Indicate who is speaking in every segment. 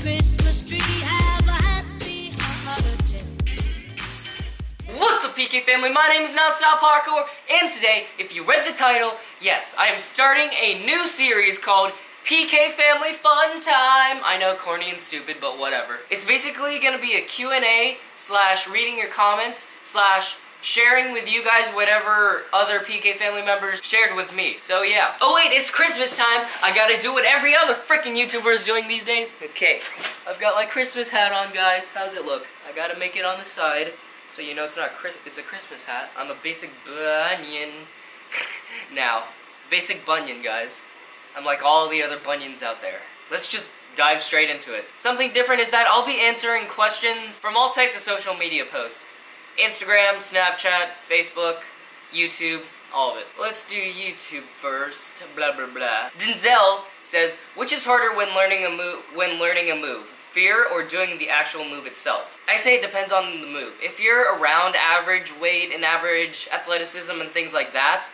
Speaker 1: Christmas tree. Have a happy holiday.
Speaker 2: What's up, PK family? My name is Nonstop Parkour, and today, if you read the title, yes, I am starting a new series called PK Family Fun Time. I know, corny and stupid, but whatever. It's basically gonna be a Q&A / reading your comments / sharing with you guys whatever other PK family members shared with me. So yeah. Oh wait, it's Christmas time. I gotta do what every other freaking YouTuber is doing these days. Okay, I've got my Christmas hat on, guys. How's it look? I gotta make it on the side, so you know it's not it's a Christmas hat. I'm a basic bunion. Now, basic bunion, guys. I'm like all the other bunions out there. Let's just dive straight into it. Something different is that I'll be answering questions from all types of social media posts. Instagram, Snapchat, Facebook, YouTube, all of it. Let's do YouTube first. Blah blah blah. Denzel says, which is harder when learning a move? Fear or doing the actual move itself? I say it depends on the move. If you're around average weight and average athleticism and things like that,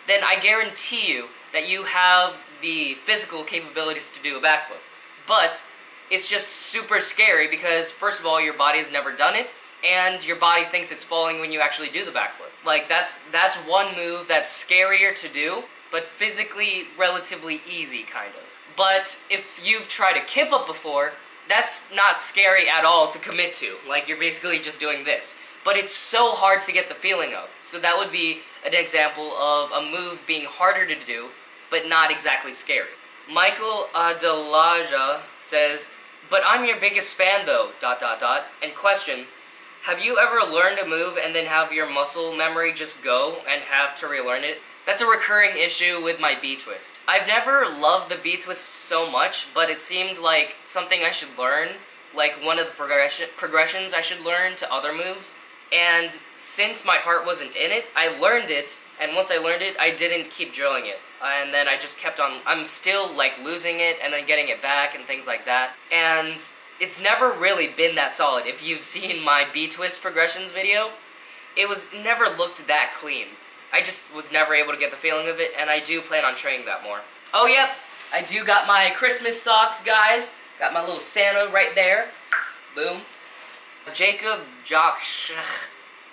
Speaker 2: then I guarantee you that you have the physical capabilities to do a backflip. But it's just super scary because, first of all, your body has never done it, and your body thinks it's falling when you actually do the backflip. Like, that's one move that's scarier to do, but physically relatively easy, kind of. But if you've tried a kip up before, that's not scary at all to commit to. Like, you're basically just doing this. But it's so hard to get the feeling of. So that would be an example of a move being harder to do, but not exactly scary. Michael Adelaja says, but I'm your biggest fan though, ... And question, have you ever learned a move and then have your muscle memory just go and have to relearn it? That's a recurring issue with my B-twist. I've never loved the B-twist so much, but it seemed like something I should learn, like one of the progressions I should learn to other moves. And since my heart wasn't in it, I learned it, and once I learned it, I didn't keep drilling it. And then I just kept on, I'm still like losing it and then getting it back and things like that. And it's never really been that solid. If you've seen my B-twist progressions video, it was never looked that clean. I just was never able to get the feeling of it, and I do plan on training that more. Oh yep, I do got my Christmas socks, guys. Got my little Santa right there. Boom. Jacob Josh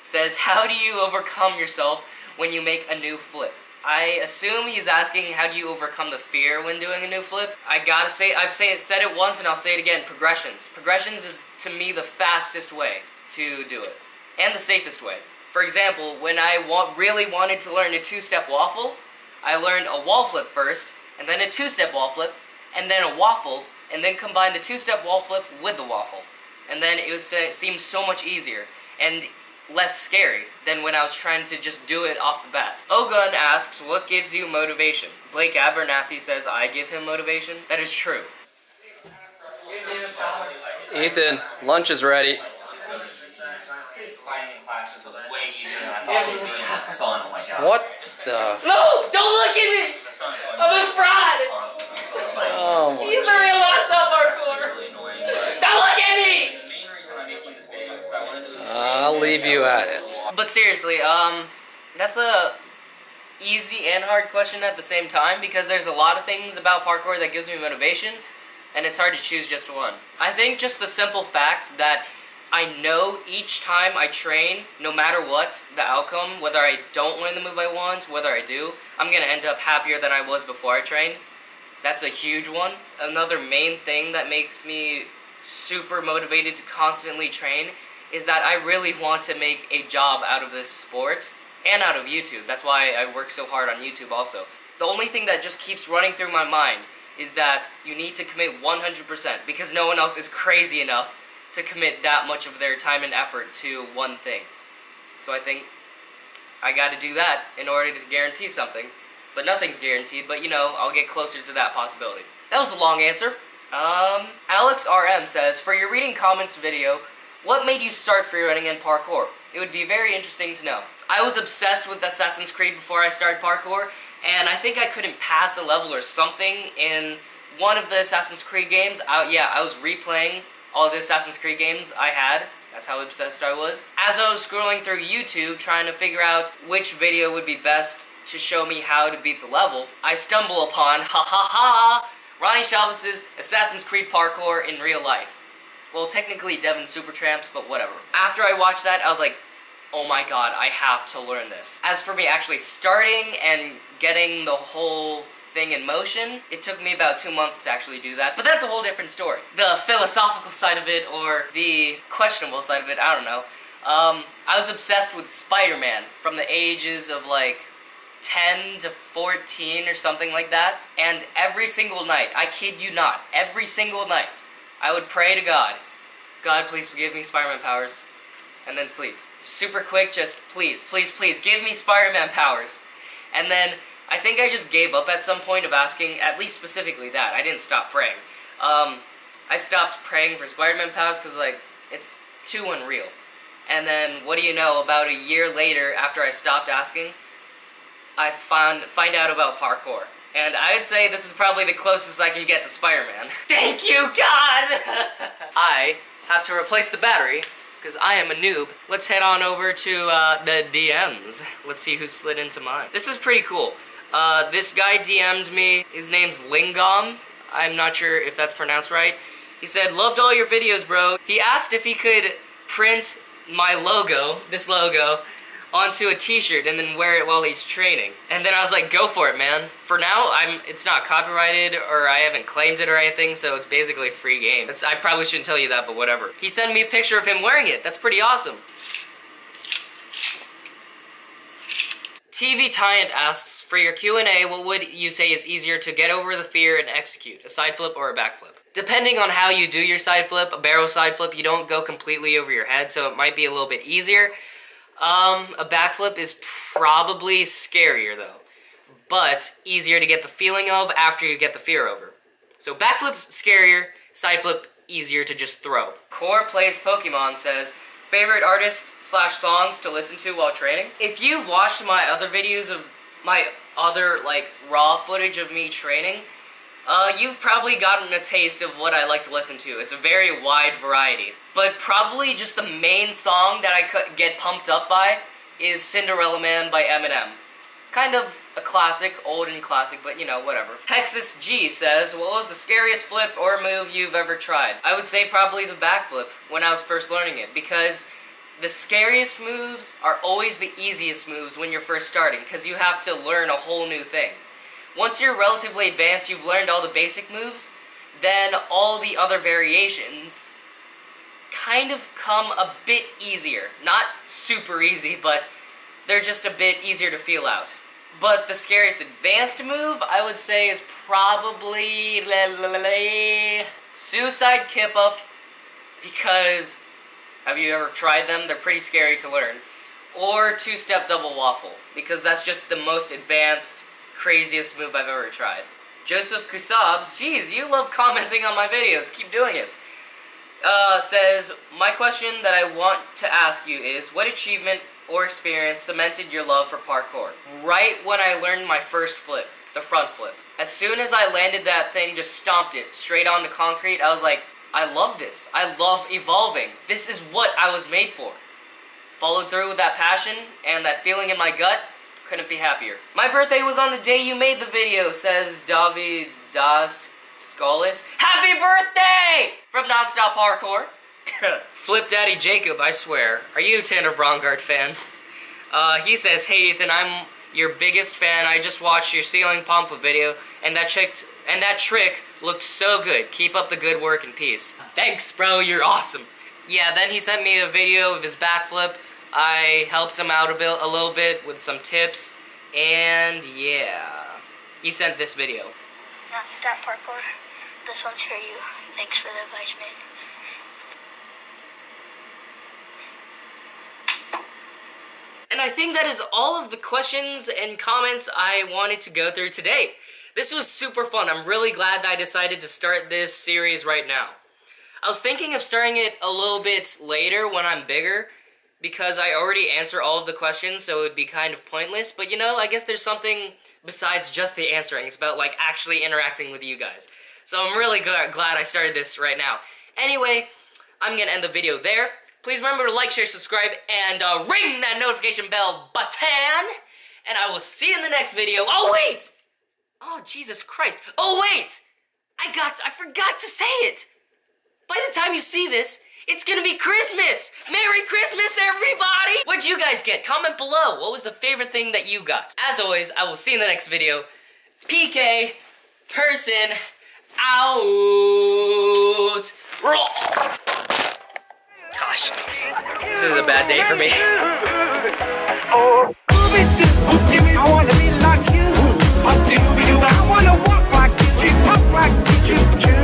Speaker 2: says, how do you overcome yourself when you make a new flip? I assume he's asking how do you overcome the fear when doing a new flip. I gotta say, I've said it once and I'll say it again, progressions. Progressions is, to me, the fastest way to do it. And the safest way. For example, when I really wanted to learn a two-step waffle, I learned a wall flip first, and then a two-step wall flip, and then a waffle, and then combined the two-step wall flip with the waffle. And then it seemed so much easier and less scary than when I was trying to just do it off the bat. Ogun asks, what gives you motivation? Blake Abernathy says, I give him motivation. That is true.
Speaker 3: Ethan, lunch is ready. What the?
Speaker 2: No! Don't look at me! I'm a fraud!
Speaker 3: Oh my.
Speaker 2: He's the real Nonstop Parkour! Don't look at me!
Speaker 3: I'll leave you at it.
Speaker 2: But seriously, that's a easy and hard question at the same time, because there's a lot of things about parkour that gives me motivation, and it's hard to choose just one. I think just the simple fact that I know each time I train, no matter what the outcome, whether I don't learn the move I want, whether I do, I'm gonna end up happier than I was before I trained. That's a huge one. Another main thing that makes me super motivated to constantly train is that I really want to make a job out of this sport and out of YouTube. That's why I work so hard on YouTube also. The only thing that just keeps running through my mind is that you need to commit 100% because no one else is crazy enough to commit that much of their time and effort to one thing. So I think I gotta do that in order to guarantee something. But nothing's guaranteed, but you know, I'll get closer to that possibility. That was a long answer. Alex RM says, for your reading comments video, what made you start freerunning in parkour? It would be very interesting to know. I was obsessed with Assassin's Creed before I started parkour, and I think I couldn't pass a level or something in one of the Assassin's Creed games. I was replaying all the Assassin's Creed games I had. That's how obsessed I was. As I was scrolling through YouTube trying to figure out which video would be best to show me how to beat the level, I stumble upon, Ronnie Chavez's Assassin's Creed parkour in real life. Well, technically Devin Supertramps, but whatever. After I watched that, I was like, oh my god, I have to learn this. As for me actually starting and getting the whole thing in motion, it took me about 2 months to actually do that, but that's a whole different story. The philosophical side of it, or the questionable side of it, I don't know. I was obsessed with Spider-Man from the ages of like 10 to 14 or something like that, and every single night, I kid you not, every single night, I would pray to God, God, please give me Spider-Man powers, and then sleep. Super quick, just please, please, please, give me Spider-Man powers. And then, I think I just gave up at some point of asking, at least specifically that. I didn't stop praying. I stopped praying for Spider-Man powers because, like, it's too unreal. And then, what do you know, about a year later, after I stopped asking, I find out about parkour. And I'd say this is probably the closest I can get to Spider-Man. Thank you, God! I have to replace the battery, because I am a noob. Let's head on over to the DMs. Let's see who slid into mine. This is pretty cool. This guy DM'd me. His name's Lingom. I'm not sure if that's pronounced right. He said, loved all your videos, bro. He asked if he could print my logo, this logo, onto a t-shirt and then wear it while he's training. And then I was like, go for it, man. For now, it's not copyrighted or I haven't claimed it or anything, so it's basically a free game. I probably shouldn't tell you that, but whatever. He sent me a picture of him wearing it. That's pretty awesome. TV Tyant asks, for your Q&A, what would you say is easier to get over the fear and execute, a side flip or a back flip? Depending on how you do your side flip, a barrel side flip, you don't go completely over your head, so it might be a little bit easier. A backflip is probably scarier though, but easier to get the feeling of after you get the fear over. So backflip scarier, side flip easier to just throw. Core Plays Pokemon says, favorite artist / songs to listen to while training? If you've watched my other videos of my other like raw footage of me training, you've probably gotten a taste of what I like to listen to. It's a very wide variety. But probably just the main song that I could get pumped up by is Cinderella Man by Eminem. Kind of a classic, old and classic, but you know, whatever. Hexus G says, what was the scariest flip or move you've ever tried? I would say probably the backflip when I was first learning it, because the scariest moves are always the easiest moves when you're first starting, because you have to learn a whole new thing. Once you're relatively advanced, you've learned all the basic moves, then all the other variations kind of come a bit easier. Not super easy, but they're just a bit easier to feel out. But the scariest advanced move, I would say, is probably Suicide Kip Up, because have you ever tried them? They're pretty scary to learn. Or Two-Step Double Waffle, because that's just the most advanced, craziest move I've ever tried. Joseph Kusabs, geez, you love commenting on my videos, keep doing it. Says, my question that I want to ask you is, what achievement or experience cemented your love for parkour? Right when I learned my first flip, the front flip. As soon as I landed that thing, just stomped it straight onto concrete, I was like, I love this. I love evolving. This is what I was made for. Followed through with that passion and that feeling in my gut. Couldn't be happier. My birthday was on the day you made the video, says David Das Scolis. Happy birthday! From Nonstop Parkour. Flip Daddy Jacob, I swear. Are you a Tanner Brongard fan? He says, hey Ethan, I'm your biggest fan. I just watched your ceiling pamphlet video, and that trick looked so good. Keep up the good work and peace. Thanks, bro. You're awesome. Yeah, then he sent me a video of his backflip. I helped him out a little bit with some tips, and yeah, he sent this video.
Speaker 4: Nonstop Parkour, this one's for you. Thanks for the advice, man.
Speaker 2: And I think that is all of the questions and comments I wanted to go through today. This was super fun. I'm really glad that I decided to start this series right now. I was thinking of starting it a little bit later when I'm bigger, because I already answer all of the questions, so it would be kind of pointless. But you know, I guess there's something besides just the answering. It's about like actually interacting with you guys. So I'm really glad I started this right now. Anyway, I'm gonna end the video there. Please remember to like, share, subscribe, and ring that notification bell button. And I will see you in the next video. Oh wait! Oh Jesus Christ! Oh wait! I forgot to say it. By the time you see this, it's gonna be Christmas! Merry Christmas, everybody! What'd you guys get? Comment below. What was the favorite thing that you got? As always, I will see you in the next video. PK, person, out. Roll. Gosh, this is a bad day for me.
Speaker 5: I wanna be like you. I wanna walk like you, talk like you.